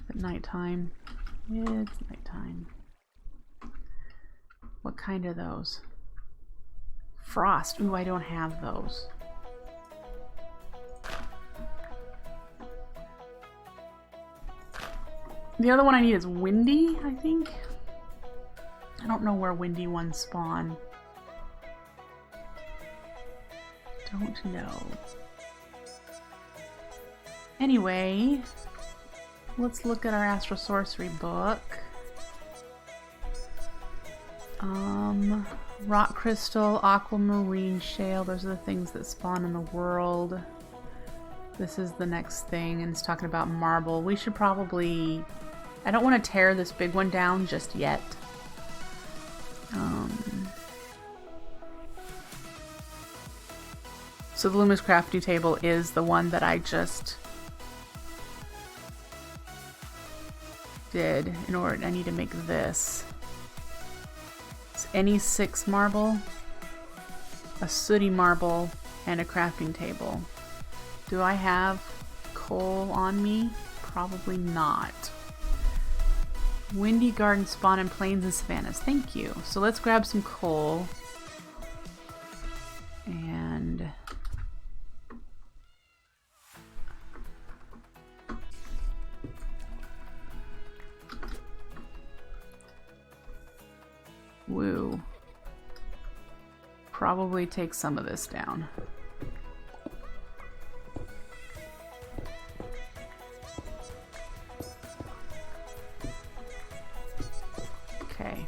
at nighttime. It's nighttime. What kind are those? Frost. Ooh, I don't have those. The other one I need is windy, I think. I don't know where windy ones spawn. Don't know. Anyway, let's look at our Astral Sorcery book. Rock crystal, aquamarine shale, those are the things that spawn in the world. This is the next thing, and it's talking about marble. We should probably... I don't want to tear this big one down just yet. So the LIVESTREAM table is the one that I just did in order. I need to make this. It's any 6 marble, a sooty marble, and a crafting table. Do I have coal on me? Probably not. Windy garden spawn in plains and savannas. Thank you. So let's grab some coal. And woo. Probably take some of this down. Okay.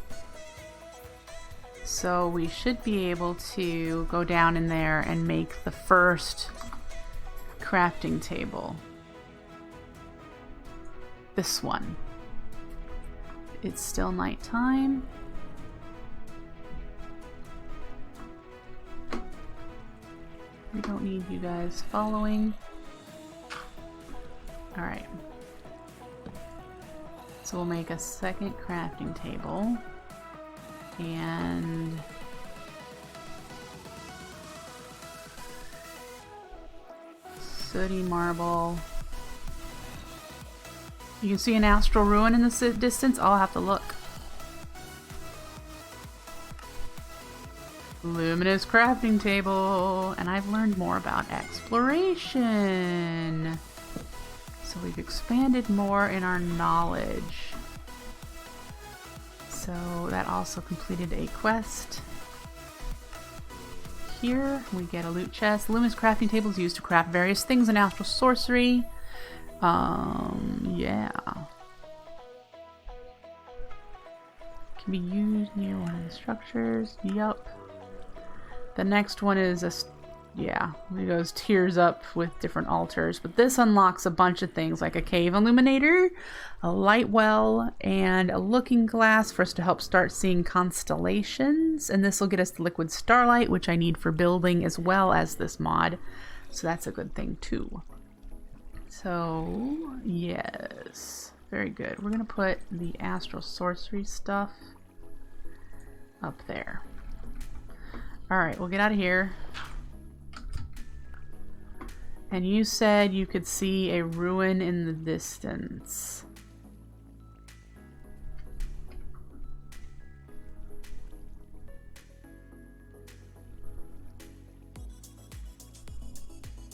So we should be able to go down in there and make the first crafting table. This one. It's still nighttime. We don't need you guys following. Alright. So we'll make a second crafting table. And sooty marble. You can see an astral ruin in the distance. I'll have to look. Luminous crafting table, and I've learned more about exploration. So we've expanded more in our knowledge. So that also completed a quest. Here we get a loot chest. Luminous crafting table is used to craft various things in Astral Sorcery. Yeah. Can be used near one of the structures. Yup. The next one is a, yeah, it goes tiers up with different altars, but this unlocks a bunch of things like a cave illuminator, a light well, and a looking glass for us to help start seeing constellations. And this will get us the liquid starlight, which I need for building as well as this mod. So that's a good thing too. So yes, very good. We're gonna put the Astral Sorcery stuff up there. Alright, we'll get out of here. And you said you could see a ruin in the distance.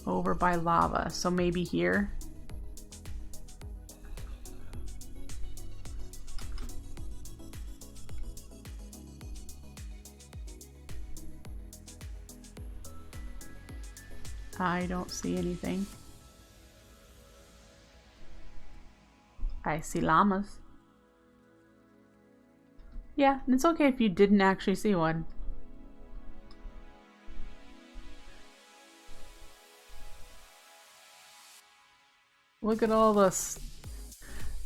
Over by lava, so maybe here. I don't see anything. I see llamas. Yeah, it's okay if you didn't actually see one. Look at all this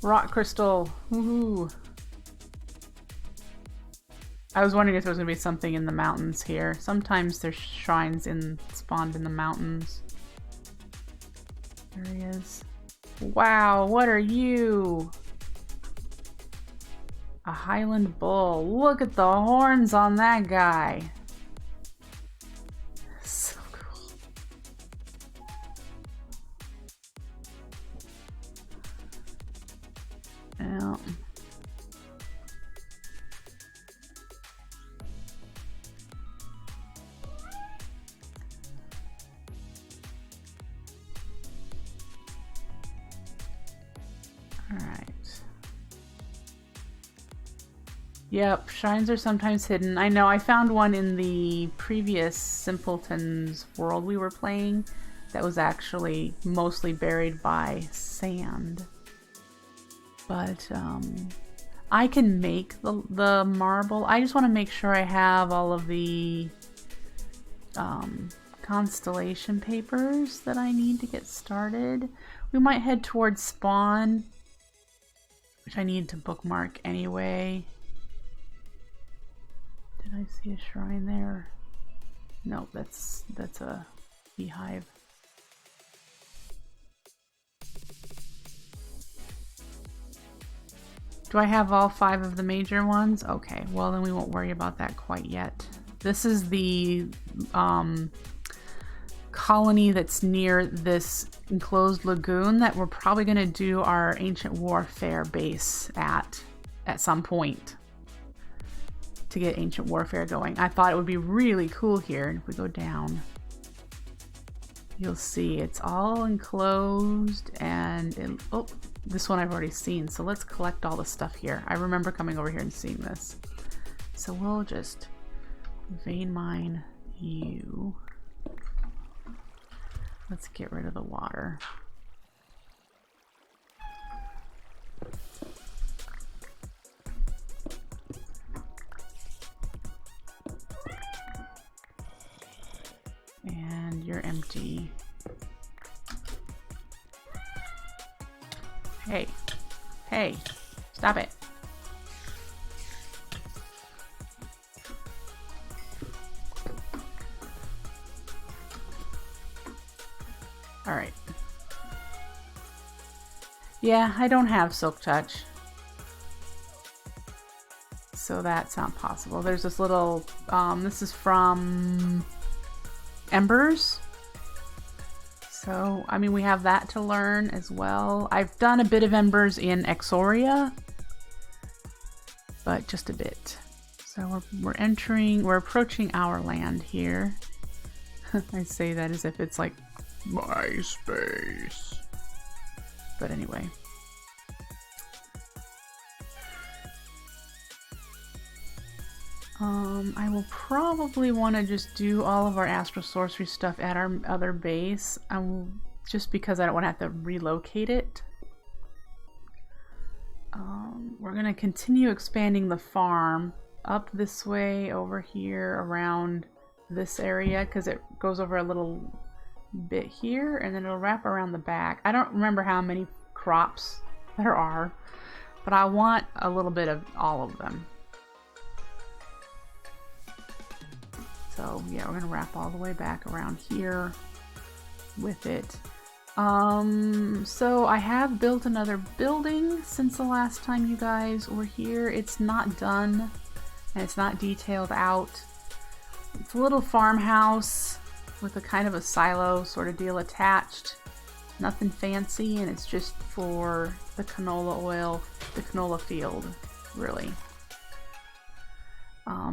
rock crystal. Woohoo! I was wondering if there was going to be something in the mountains here. Sometimes there's shrines spawned in the mountains. There he is. Wow, what are you? A Highland bull. Look at the horns on that guy. So cool. Yeah. Alright. Yep, shrines are sometimes hidden. I know, I found one in the previous Simpletons world we were playing that was actually mostly buried by sand. But, I can make the marble. I just want to make sure I have all of the constellation papers that I need to get started. We might head towards spawn, which I need to bookmark anyway. Did I see a shrine there? No, that's a beehive. Do I have all 5 of the major ones? Okay, well then we won't worry about that quite yet. This is the colony that's near this enclosed lagoon that we're probably going to do our ancient warfare base at some point to get ancient warfare going. I thought it would be really cool here. And if we go down, you'll see it's all enclosed and oh, this one I've already seen. So let's collect all the stuff here. I remember coming over here and seeing this. So we'll just vein mine you. Let's get rid of the water. And you're empty. Hey, hey, stop it. All right. Yeah, I don't have Silk Touch, so that's not possible. There's this little, this is from Embers. So, I mean, we have that to learn as well. I've done a bit of Embers in Exoria, but just a bit. So we're approaching our land here. I say that as if it's like my space. But anyway. I will probably want to just do all of our Astral Sorcery stuff at our other base, just because I don't want to have to relocate it. We're going to continue expanding the farm up this way, over here, around this area, because it goes over a little bit here, and then it'll wrap around the back. I don't remember how many crops there are, but I want a little bit of all of them. So yeah, we're gonna wrap all the way back around here with it. So I have built another building since the last time you guys were here. It's not done and it's not detailed out. It's a little farmhouse with a kind of a silo sort of deal attached. Nothing fancy, and it's just for the canola oil, the canola field, really.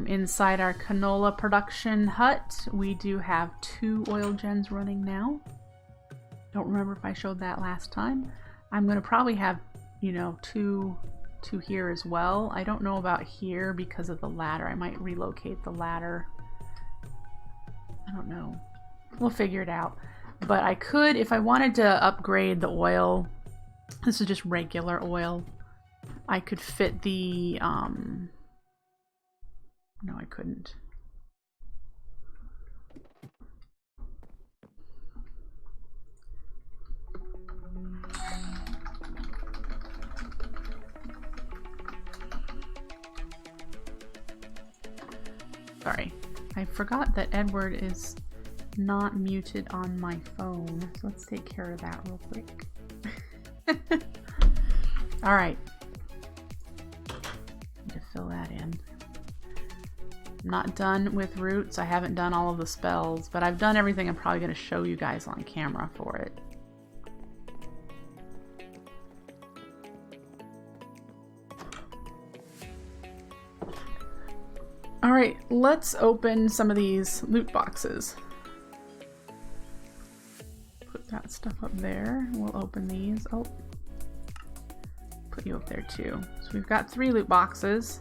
Inside our canola production hut, we do have 2 oil gens running now. Don't remember if I showed that last time. I'm going to probably have, you know, two here as well. I don't know about here because of the ladder. I might relocate the ladder. I don't know. We'll figure it out. But I could, if I wanted to upgrade the oil, this is just regular oil, I could fit the, no, I couldn't. Sorry, I forgot that Edward is not muted on my phone, so let's take care of that real quick. All right, need to fill that in. I'm not done with roots. I haven't done all of the spells, but I've done everything I'm probably going to show you guys on camera for it. Alright, let's open some of these loot boxes. Put that stuff up there. We'll open these. Oh, put you up there too. So we've got 3 loot boxes.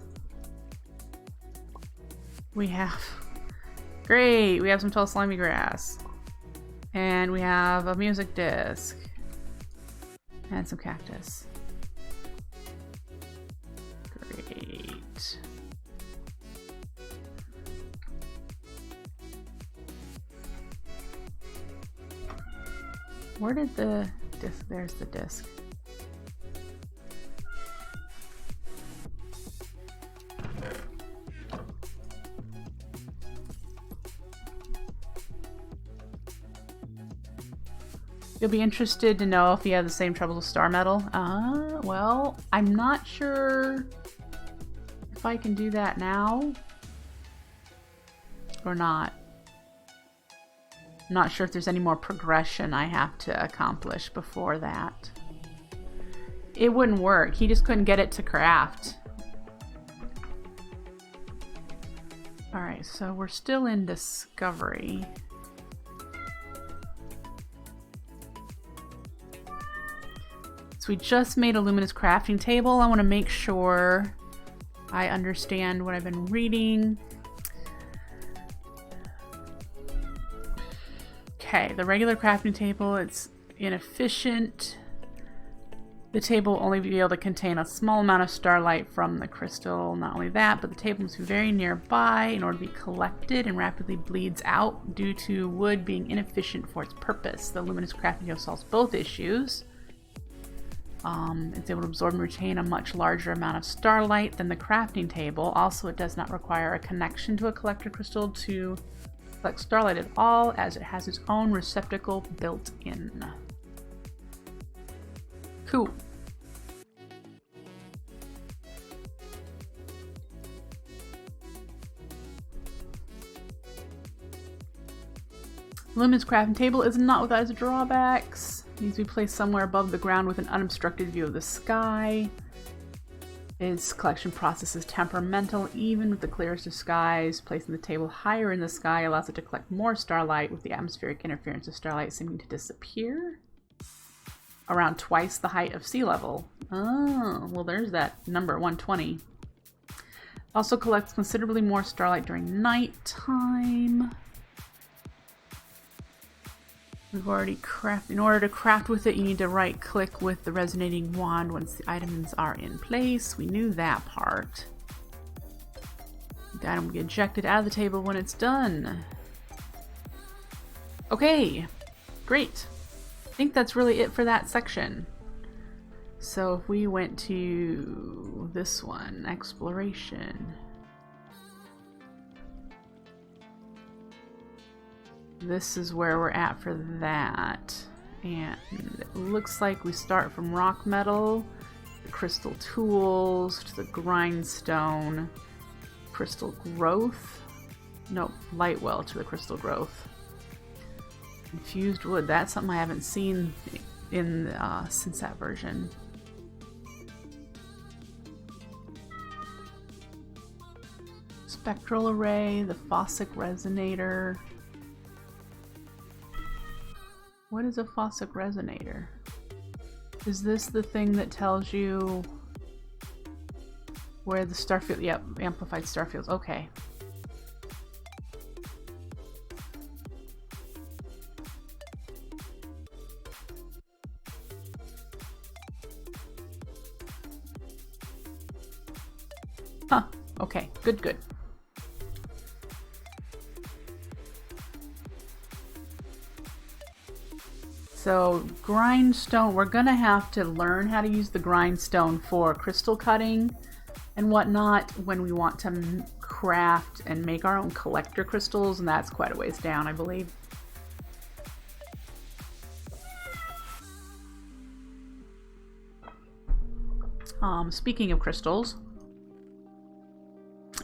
We have... Great! We have some tall slimy grass. And we have a music disc. And some cactus. Great. Where did the disc? There's the disc. You'll be interested to know if you have the same troubles with star metal. Well, I'm not sure if I can do that now or not. I'm not sure if there's any more progression I have to accomplish before that. It wouldn't work. He just couldn't get it to craft. Alright, so we're still in discovery. So we just made a luminous crafting table. I want to make sure I understand what I've been reading. Okay, the regular crafting table, it's inefficient. The table will only be able to contain a small amount of starlight from the crystal. Not only that, but the table must be very nearby in order to be collected and rapidly bleeds out due to wood being inefficient for its purpose. The luminous crafting table solves both issues. It's able to absorb and retain a much larger amount of starlight than the crafting table. Also, it does not require a connection to a collector crystal to collect starlight at all, as it has its own receptacle built in. Cool. Luminous crafting table is not without its drawbacks. It needs to be placed somewhere above the ground with an unobstructed view of the sky. Its collection process is temperamental, even with the clearest of skies. Placing the table higher in the sky allows it to collect more starlight, with the atmospheric interference of starlight seeming to disappear around twice the height of sea level. Oh, well, there's that number, 120. Also collects considerably more starlight during nighttime. We've already crafted. In order to craft with it, you need to right click with the resonating wand once the items are in place. We knew that part. The item will get ejected out of the table when it's done. Okay, great. I think that's really it for that section. So if we went to this one, exploration. This is where we're at for that. And it looks like we start from rock metal, the crystal tools, to the grindstone, crystal growth. Nope, light well to the crystal growth. Infused wood, that's something I haven't seen in since that version. Spectral array, the Fossic resonator. What is a Fossic resonator? Is this the thing that tells you where the starfield? Yep, amplified starfields. Okay. Huh. Okay. Good, good. So grindstone, we're gonna have to learn how to use the grindstone for crystal cutting and whatnot when we want to craft and make our own collector crystals, and that's quite a ways down, I believe. Speaking of crystals,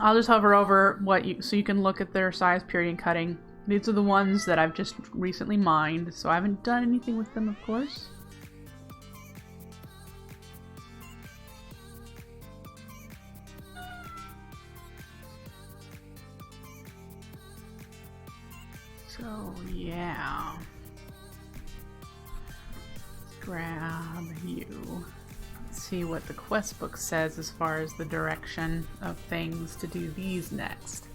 I'll just hover over so you can look at their size, purity, and cutting. These are the ones that I've just recently mined, so I haven't done anything with them, of course. grab you. Let's see what the quest book says as far as the direction of things to do these next.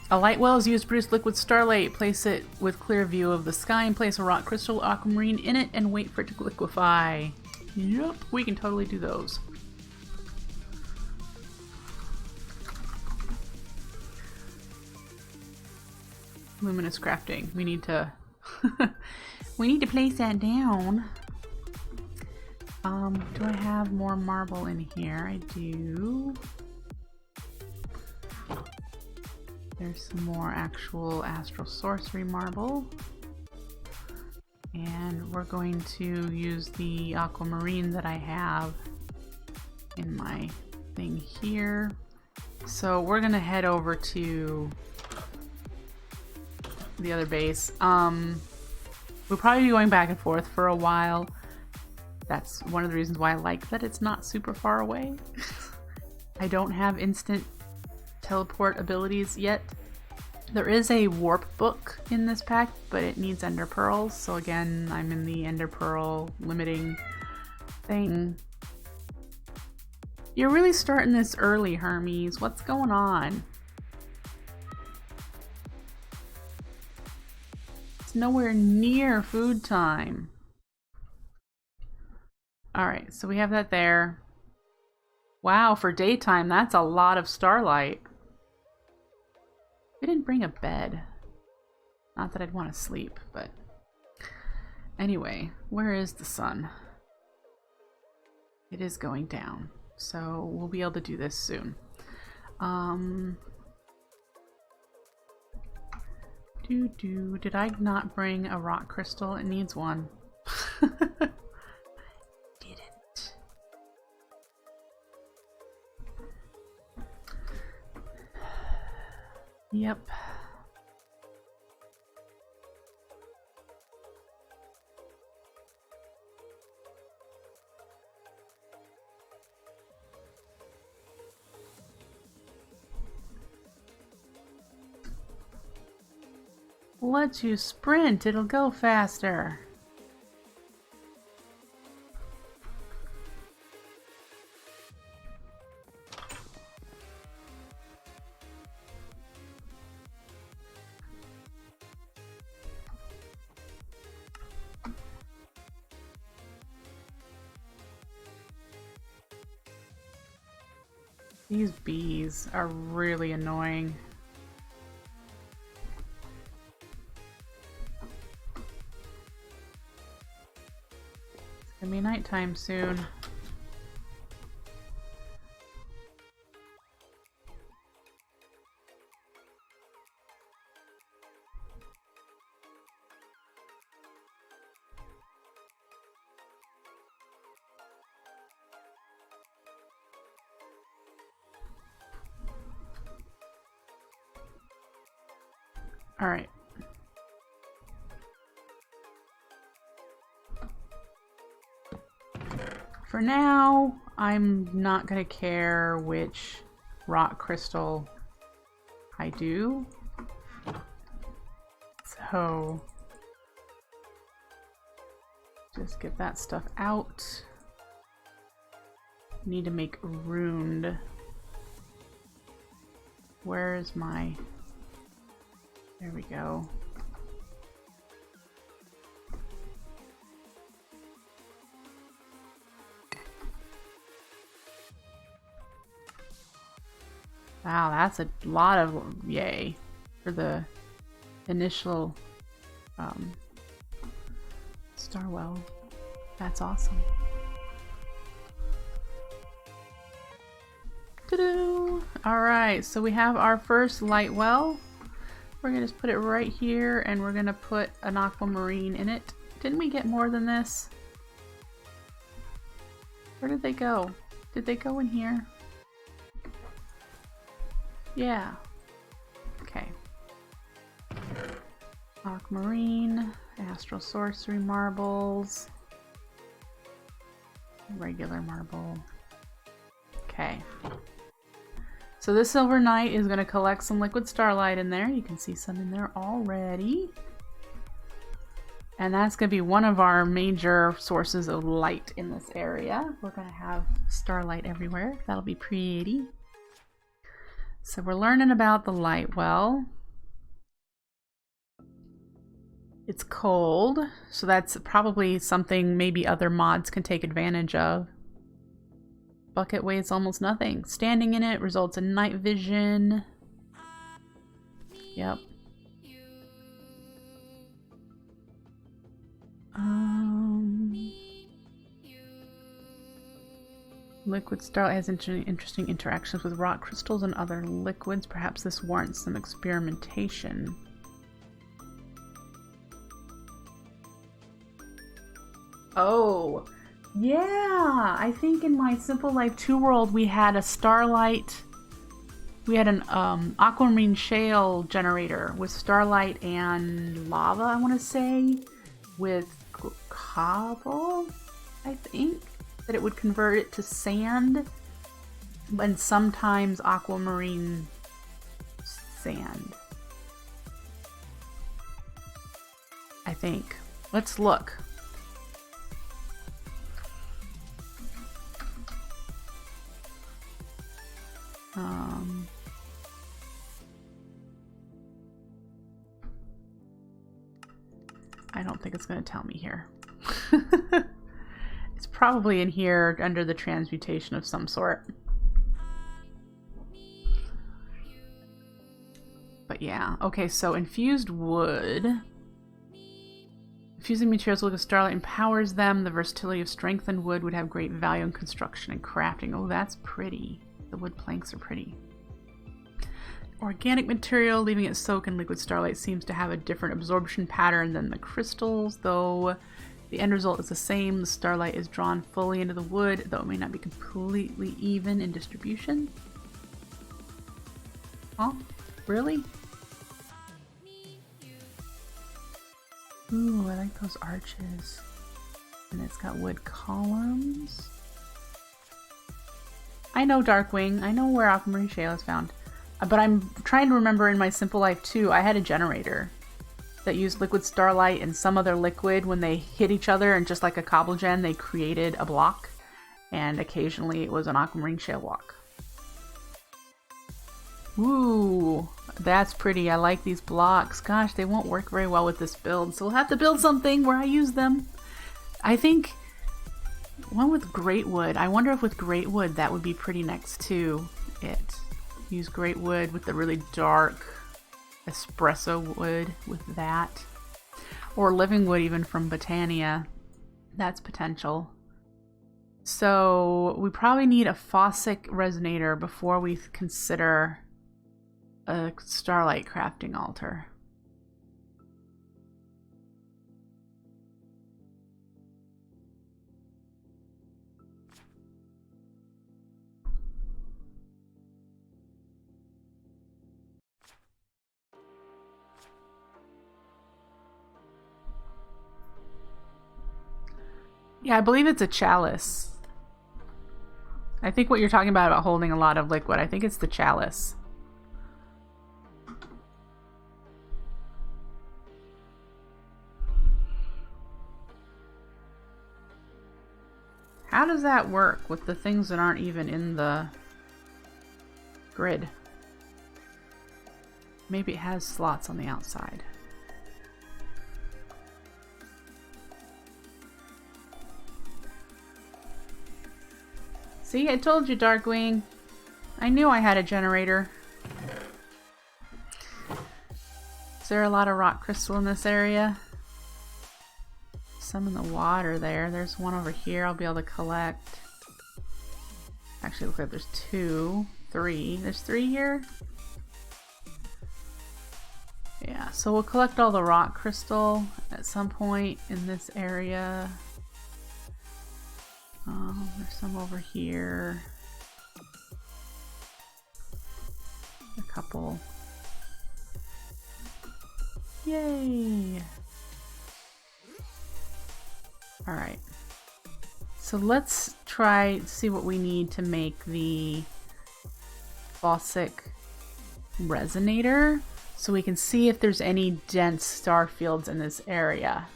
A light well is used to produce liquid starlight. Place it with clear view of the sky and place a rock crystal aquamarine in it and wait for it to liquefy. Yep, we can totally do those. Luminous crafting. We need to we need to place that down. Do I have more marble in here? I do. There's some more actual Astral Sorcery marble. And we're going to use the aquamarine that I have in my thing here. So we're gonna head over to the other base. We'll probably be going back and forth for a while. That's one of the reasons why I like that it's not super far away. I don't have instant teleport abilities yet. There is a warp book in this pack, but it needs ender pearls. So again, I'm in the ender pearl limiting thing. You're really starting this early, Hermes. What's going on? It's nowhere near food time. Alright, so we have that there. Wow, for daytime, that's a lot of starlight. We didn't bring a bed. Not that I'd want to sleep, but... Anyway, where is the sun? It is going down, so we'll be able to do this soon. Did I not bring a rock crystal? It needs one. Yep. Let you sprint, it'll go faster. These bees are really annoying. It's gonna be nighttime soon. All right. For now, I'm not gonna care which rock crystal I do. So just get that stuff out. Need to make runed. Where is my... There we go. Wow, that's a lot of yay for the initial Starwell. That's awesome. Ta-doo! Alright, so we have our first light well. We're gonna just put it right here and we're gonna put an aquamarine in it. Didn't we get more than this? Where did they go? Did they go in here? Yeah. Okay. Aquamarine, Astral Sorcery marbles, regular marble. Okay. So this Silver Knight is going to collect some liquid starlight in there. You can see some in there already. And that's going to be one of our major sources of light in this area. We're going to have starlight everywhere. That'll be pretty. So we're learning about the light well. It's cold, so that's probably something maybe other mods can take advantage of. Bucket weighs almost nothing. Standing in it results in night vision. Yep. Liquid starlight has interesting interactions with rock crystals and other liquids. Perhaps this warrants some experimentation. Oh, yeah! I think in my Simple Life 2 world we had a starlight. We had an aquamarine shale generator with starlight and lava, I want to say, with cobble, I think, that it would convert it to sand, and sometimes aquamarine sand. I think. Let's look. I don't think it's going to tell me here. It's probably in here under the transmutation of some sort. But yeah, okay, so infused wood. Infusing materials with starlight empowers them. The versatility of strengthened wood would have great value in construction and crafting. Oh, that's pretty. The wood planks are pretty. Organic material, leaving it soak in liquid starlight, seems to have a different absorption pattern than the crystals, though the end result is the same. The starlight is drawn fully into the wood, though it may not be completely even in distribution. Oh, really? Ooh, I like those arches. And it's got wood columns. I know Darkwing. I know where Aquamarine Shale is found. But I'm trying to remember in my Simple Life 2, I had a generator that used liquid starlight and some other liquid. When they hit each other, and just like a cobble gen, they created a block. And occasionally it was an Aquamarine Shale block. Ooh, that's pretty. I like these blocks. Gosh, they won't work very well with this build, so we'll have to build something where I use them. I think one with great wood. I wonder if with great wood that would be pretty next to it. Use great wood with the really dark espresso wood with that. Or living wood even from Botania. That's potential. So we probably need a Fossick resonator before we consider a starlight crafting altar. Yeah, I believe it's a chalice. I think what you're talking about holding a lot of liquid, I think it's the chalice. How does that work with the things that aren't even in the grid? Maybe it has slots on the outside. See, I told you, Darkwing. I knew I had a generator. Is there a lot of rock crystal in this area? Some in the water there. There's one over here I'll be able to collect. Actually, look like there's three. There's 3 here? Yeah, so we'll collect all the rock crystal at some point in this area. There's some over here. A couple. Yay! Alright. So let's try to see what we need to make the Fossick resonator, so we can see if there's any dense star fields in this area.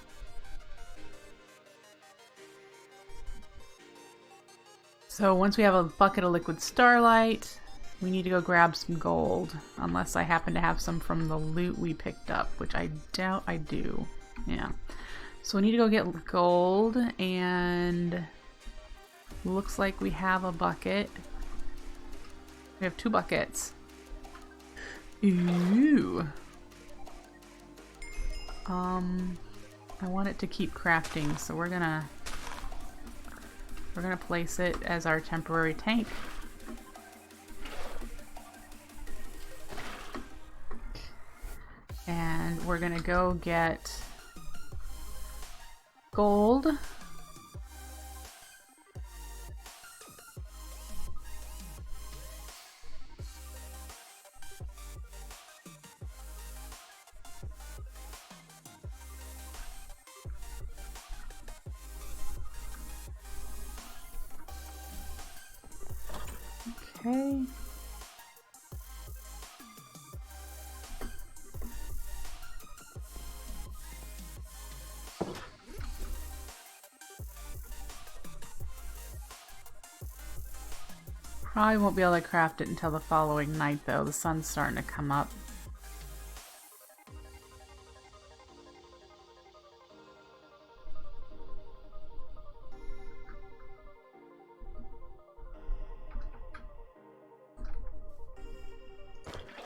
So once we have a bucket of liquid starlight, we need to go grab some gold. Unless I happen to have some from the loot we picked up, which I doubt I do. Yeah. So we need to go get gold, and looks like we have a bucket. We have 2 buckets. Ooh. I want it to keep crafting, so we're gonna place it as our temporary tank. And we're gonna go get gold. Okay. Probably won't be able to craft it until the following night though. The sun's starting to come up.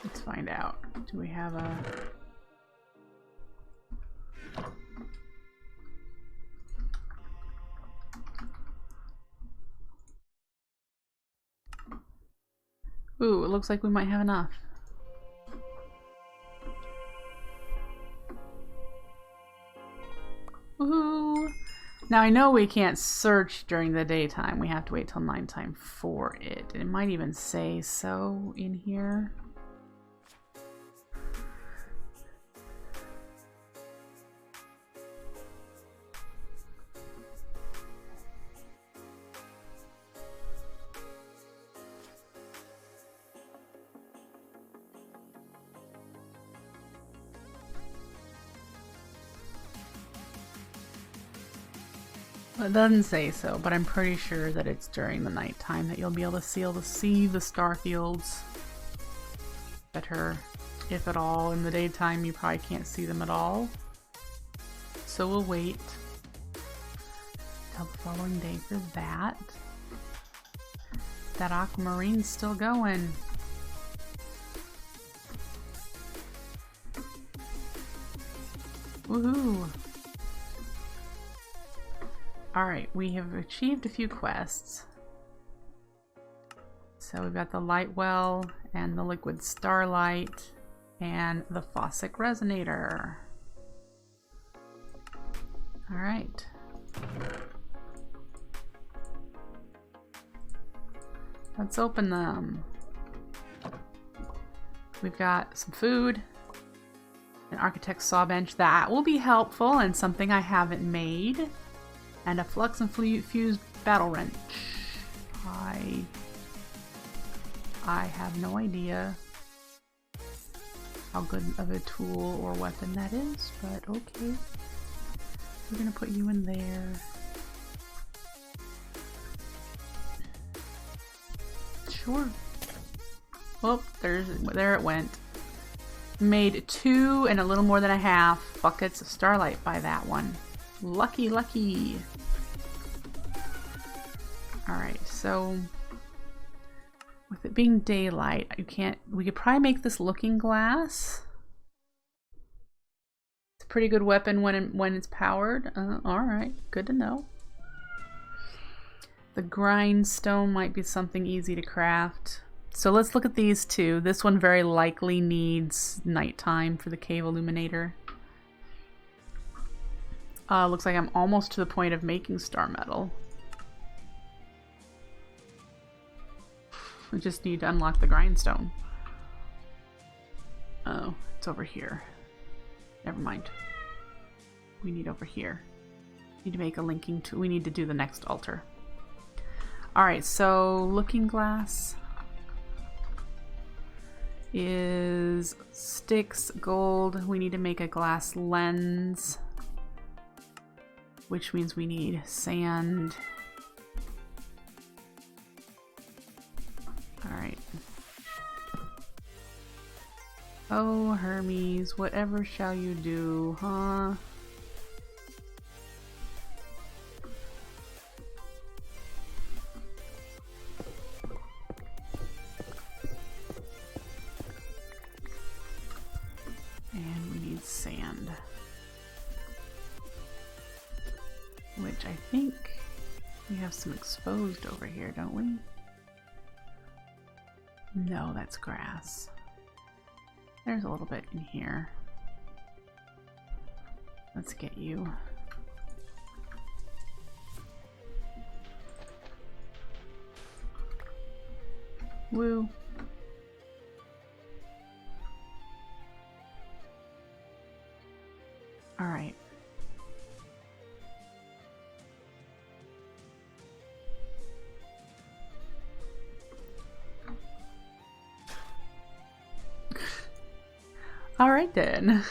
Let's find out. Do we have a... Ooh, it looks like we might have enough. Woohoo! Now I know we can't search during the daytime. We have to wait till nighttime for it. It might even say so in here. It doesn't say so, but I'm pretty sure that it's during the nighttime that you'll be able to see the star fields better, if at all. In the daytime, you probably can't see them at all. So we'll wait till the following day for that. That aquamarine's still going. Woohoo! Alright, we have achieved a few quests. So we've got the light well and the liquid starlight and the Fossick resonator. Alright. Let's open them. We've got some food, an architect's saw bench. That will be helpful and something I haven't made. And a flux and fused battle wrench. I have no idea how good of a tool or weapon that is, but okay. We're gonna put you in there. Sure. Oh, there it went. Made 2 and a little more than a half buckets of starlight by that one. Lucky, lucky. Alright, so with it being daylight, we could probably make this looking glass. It's a pretty good weapon when it's powered. Alright, good to know. The grindstone might be something easy to craft. So let's look at these two. This one very likely needs nighttime for the cave illuminator. Looks like I'm almost to the point of making star metal. We just need to unlock the grindstone. Oh, it's over here. Never mind. We need over here. Need to make a linking to. We need to do the next altar. Alright, so looking glass is sticks, gold. We need to make a glass lens, which means we need sand Alright. Oh, Hermes, whatever shall you do, huh? And we need sand. Which I think we have some exposed over here, don't we? No, that's grass. There's a little bit in here. Let's get you. Woo. All right. All right then.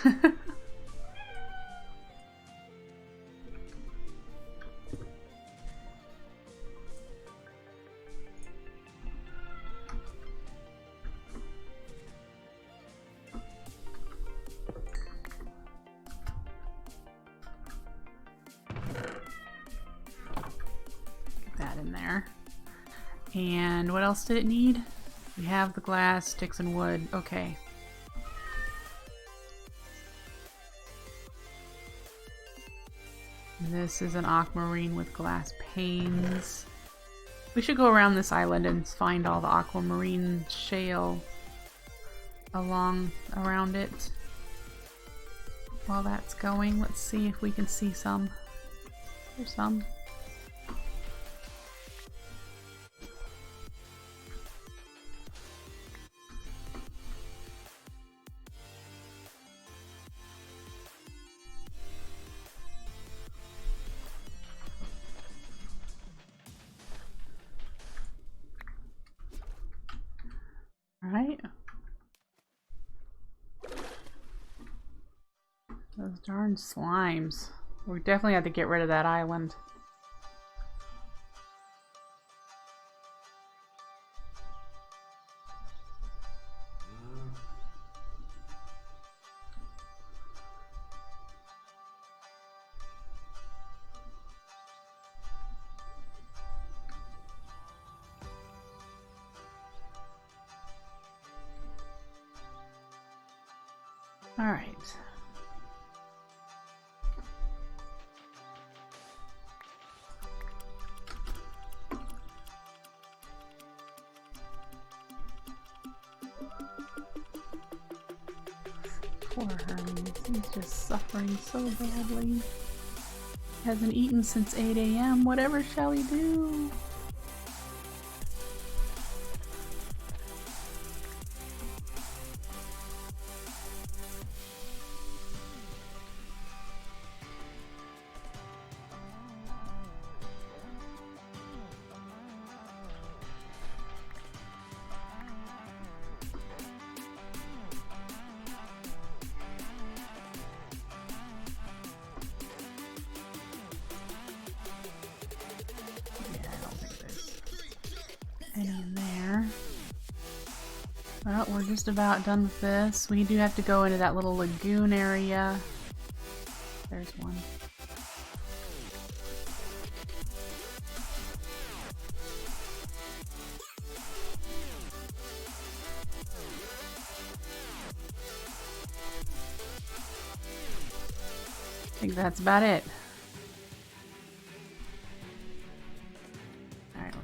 Get that in there. And what else did it need? We have the glass, sticks, and wood. Okay. This is an aquamarine with glass panes. We should go around this island and find all the aquamarine shale around it. While that's going, let's see if we can see some. There's some. Right? Those darn slimes. We definitely have to get rid of that island. All right. Poor Hermes, he's just suffering so badly. Hasn't eaten since 8 AM. Whatever shall he do? Any in there. Well, we're just about done with this. We do have to go into that little lagoon area. There's one. I think that's about it.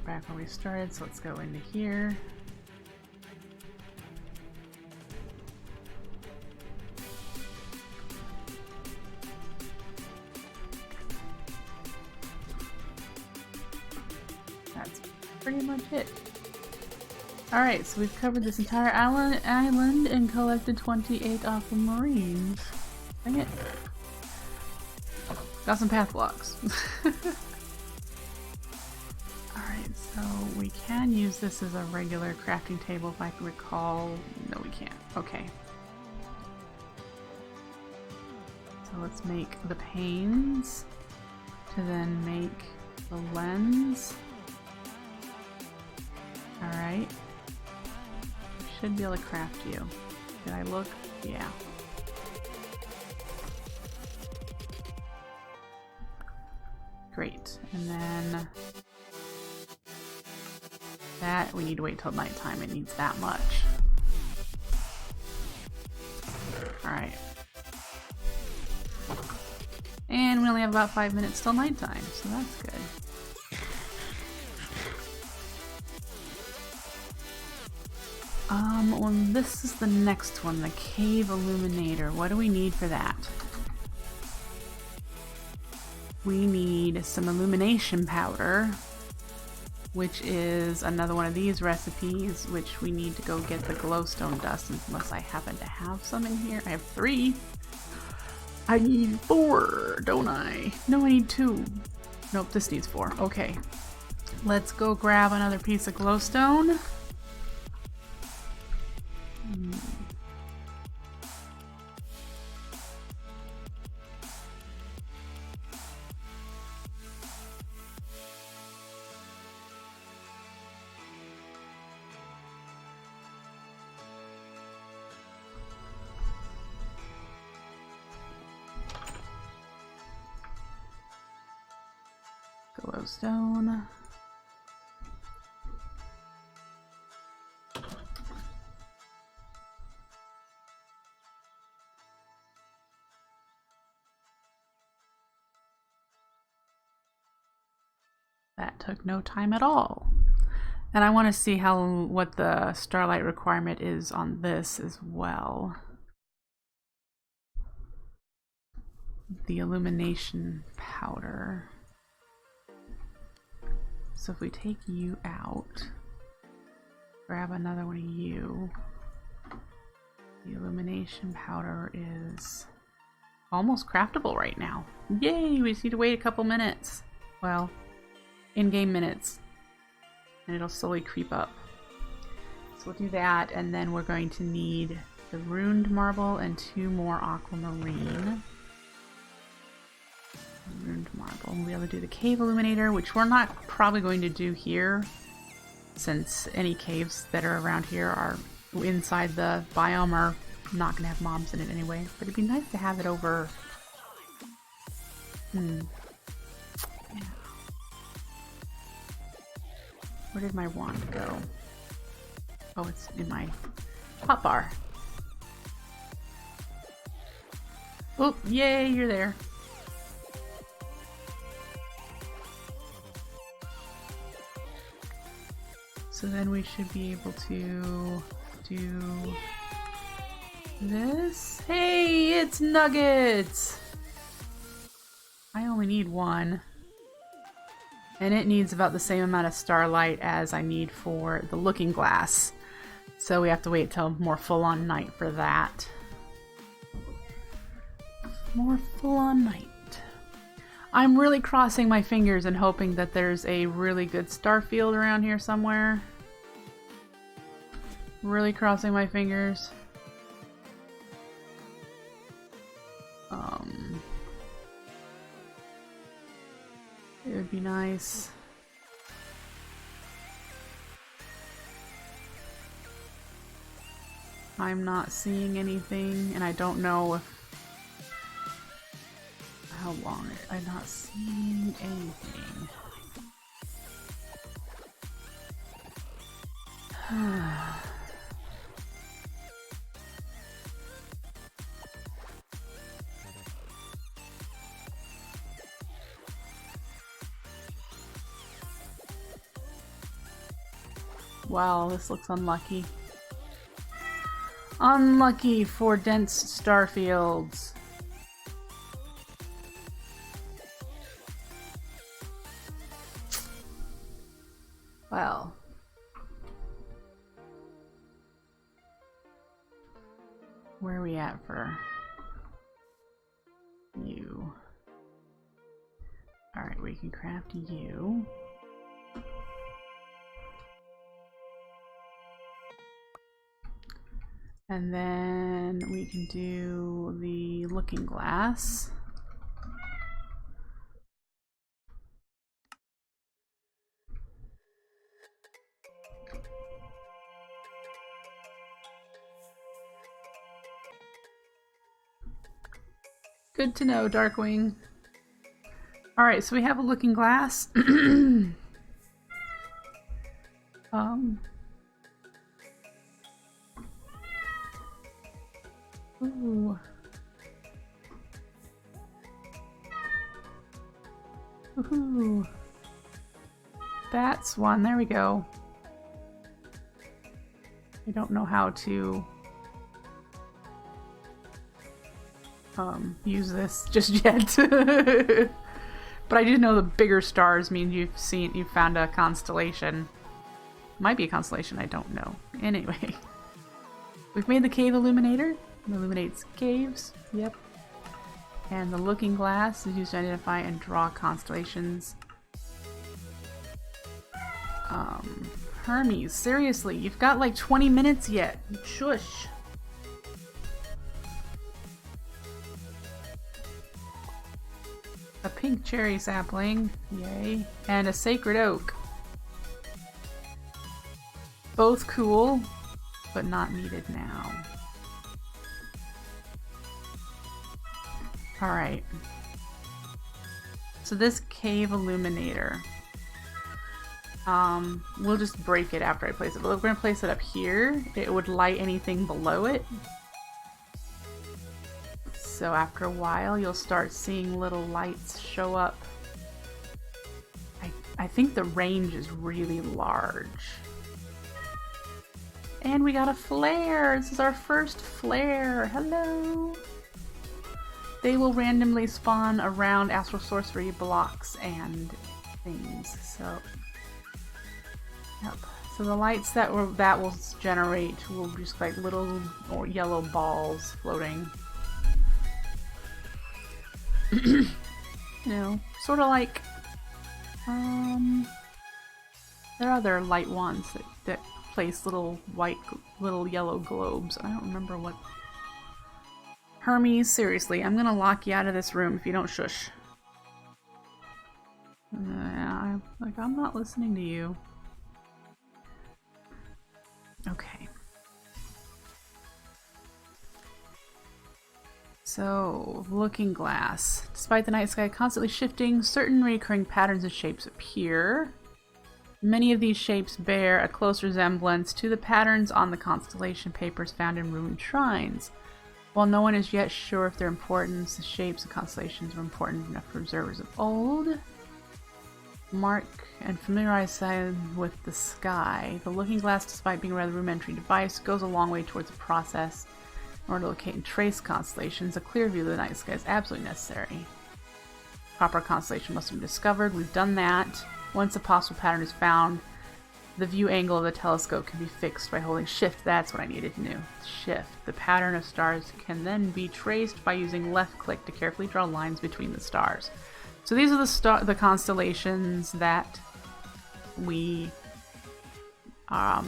Back where we started, so let's go into here. That's pretty much it. Alright, so we've covered this entire island and collected 28 aquamarines. Dang it. Got some path blocks. So we can use this as a regular crafting table if I can recall. No, we can't. Okay. So let's make the panes to then make the lens. Alright. should be able to craft you. Did I look? Yeah. Great. And then that we need to wait till nighttime. It needs that much. Alright. And we only have about 5 minutes till nighttime, so that's good. Well, this is the next one, the Cave Illuminator. What do we need for that? We need some illumination powder, which is another one of these recipes, which we need to go get the glowstone dust, unless I happen to have some in here. I have 3. I need 4, don't I? No, I need 2. Nope, this needs 4. Okay. Let's go grab another piece of glowstone. Glowstone. That took no time at all. And I want to see what the starlight requirement is on this as well. The illumination powder. So if we take you out, grab another one of you. The illumination powder is almost craftable right now. Yay! We just need to wait a couple minutes. Well, in-game minutes. And it'll slowly creep up. So we'll do that, and then we're going to need the runed marble and 2 more aquamarine. Runed marble. We'll be able to do the cave illuminator, which we're not probably going to do here, since any caves that are around here are inside the biome are not going to have mobs in it anyway. But it'd be nice to have it over. Yeah. Where did my wand go? Oh, it's in my hotbar. Oh, yay, you're there. So then we should be able to do this. Hey, it's nuggets! I only need 1. And it needs about the same amount of starlight as I need for the looking glass. So we have to wait till more full-on night for that. More full-on night. I'm really crossing my fingers and hoping that there's a really good star field around here somewhere. Really crossing my fingers. It would be nice. I'm not seeing anything, and I don't know if how long I'm not seeing anything. Wow, this looks unlucky. Unlucky for dense star fields. Well. Where are we at for you? Alright, we can craft you. And then we can do the looking glass. Good to know, Darkwing. Alright, so we have a looking glass. Ooh. Woohoo. That's one. There we go. I don't know how to use this just yet. But I do know the bigger stars mean you've found a constellation. Might be a constellation, I don't know. Anyway. We've made the cave illuminator. It illuminates caves. Yep. And the looking glass is used to identify and draw constellations. Hermes, seriously, you've got like 20 minutes yet. Shush. A pink cherry sapling, yay, and a sacred oak. Both cool, but not needed now. Alright. So this cave illuminator. We'll just break it after I place it. But we're going to place it up here. It would light anything below it. So after a while, you'll start seeing little lights show up. I think the range is really large. And we got a flare! This is our first flare! Hello! They will randomly spawn around Astral Sorcery blocks and things, so... Yep. So the lights that will generate will be just like little or yellow balls floating. You know, sort of like... there are other light ones that place little yellow globes. I don't remember what... Hermes, seriously, I'm gonna lock you out of this room if you don't shush. I'm not listening to you. Okay. So, looking glass. Despite the night sky constantly shifting, certain recurring patterns and shapes appear. Many of these shapes bear a close resemblance to the patterns on the constellation papers found in ruined shrines. While no one is yet sure of their importance, the shapes and constellations were important enough for observers of old. Mark and familiarize them with the sky. The looking glass, despite being a rather rudimentary device, goes a long way towards the process. In order to locate and trace constellations, a clear view of the night sky is absolutely necessary. Proper constellation must be discovered. We've done that. Once a possible pattern is found, the view angle of the telescope can be fixed by holding shift. That's what I needed to know. Shift. The pattern of stars can then be traced by using left click to carefully draw lines between the stars. So these are the constellations that we are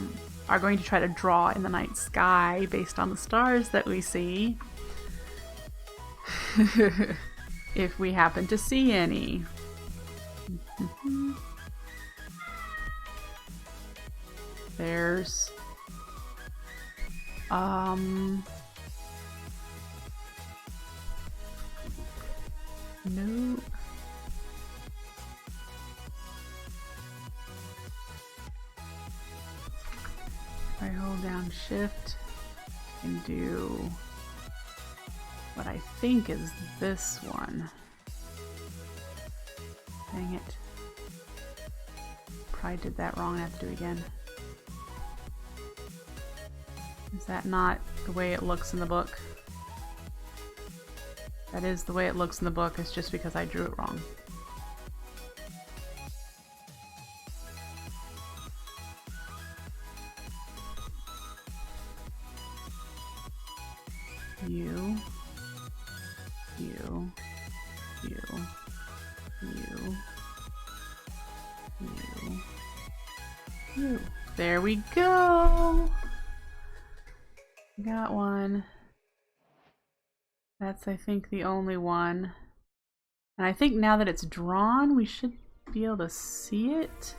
going to try to draw in the night sky based on the stars that we see. If we happen to see any. There's no. If I hold down shift and do what I think is this one. Dang it. Probably did that wrong. I have to do it again. Is that not the way it looks in the book? That is the way it looks in the book. It's just because I drew it wrong. You. There we go! Got one. That's, I think, the only one. And I think now that it's drawn, we should be able to see it.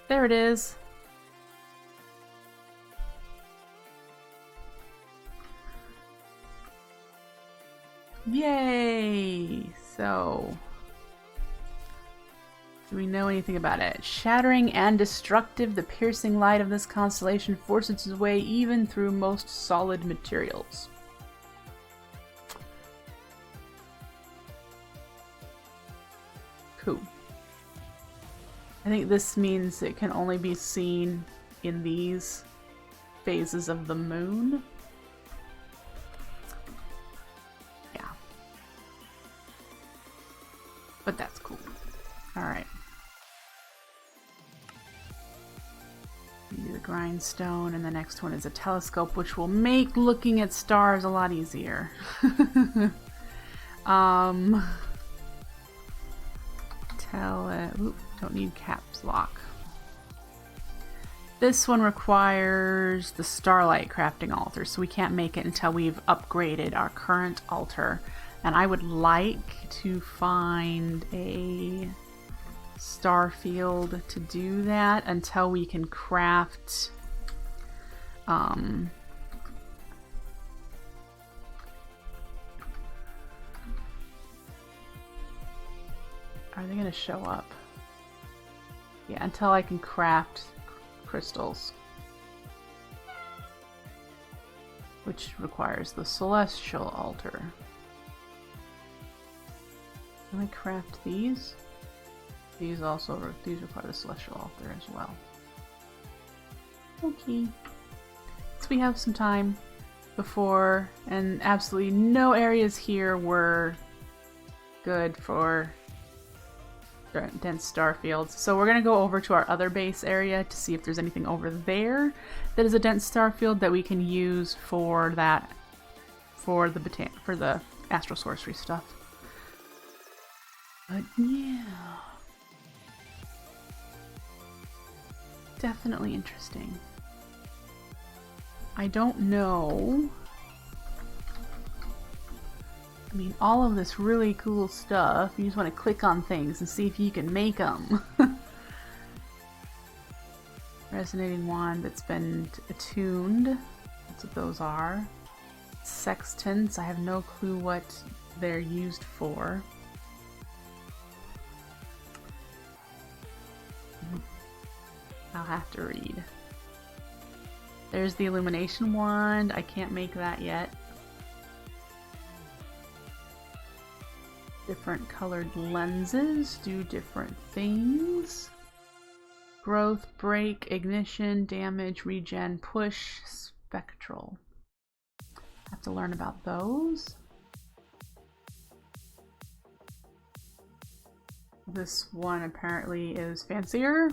There it is. Yay! So, do we know anything about it? Shattering and destructive, the piercing light of this constellation forces its way even through most solid materials. Cool. I think this means it can only be seen in these phases of the moon. Yeah. But that's cool. Alright. The grindstone, and the next one is a telescope, which will make looking at stars a lot easier. Oop, don't need caps lock. This one requires the starlight crafting altar, so we can't make it until we've upgraded our current altar. And I would like to find a star field to do that until we can craft are they going to show up? Yeah, until I can craft crystals. Which requires the celestial altar. Can I craft these? These require the celestial altar as well. Okay. So we have some time before, and absolutely no areas here were good for dense star fields. So we're going to go over to our other base area to see if there's anything over there that is a dense star field that we can use for that, for the Astral Sorcery stuff. But yeah. Definitely interesting. I don't know. I mean, all of this really cool stuff, you just want to click on things and see if you can make them. Resonating wand that's been attuned. That's what those are. Sextants, I have no clue what they're used for. I'll have to read. There's the illumination wand. I can't make that yet. Different colored lenses do different things. Growth, break, ignition, damage, regen, push, spectral. Have to learn about those. This one apparently is fancier.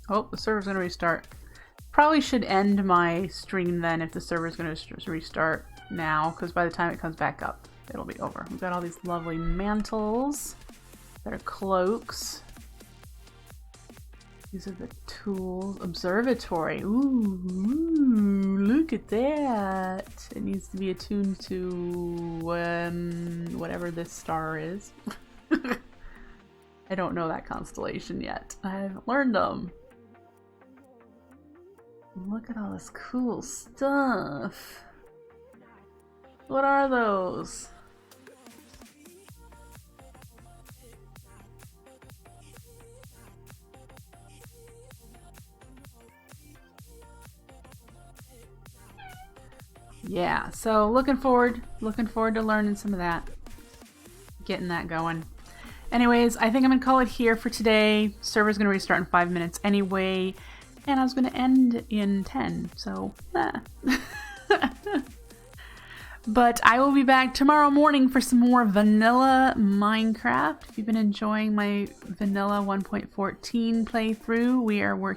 Oh, the server's going to restart. Probably should end my stream then if the server's going to restart now, because by the time it comes back up, it'll be over. We've got all these lovely mantles that are cloaks. These are the tools. Observatory. Ooh, look at that. It needs to be attuned to whatever this star is. I don't know that constellation yet. I haven't learned them. Look at all this cool stuff. What are those? Yeah, so looking forward to learning some of that. Getting that going. Anyways, I think I'm gonna call it here for today. Server's gonna restart in 5 minutes anyway. And I was going to end in 10, so But I will be back tomorrow morning for some more vanilla Minecraft. If you've been enjoying my vanilla 1.14 playthrough,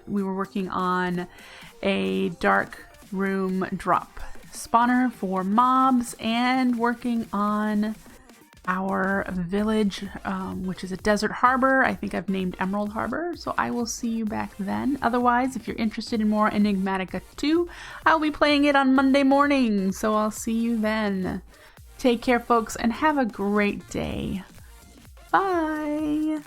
we were working on a dark room drop spawner for mobs and working on our village, which is a desert harbor. I think I've named Emerald Harbor, so I will see you back then. Otherwise, if you're interested in more Enigmatica 2, I'll be playing it on Monday morning, so I'll see you then. Take care, folks, and have a great day. Bye!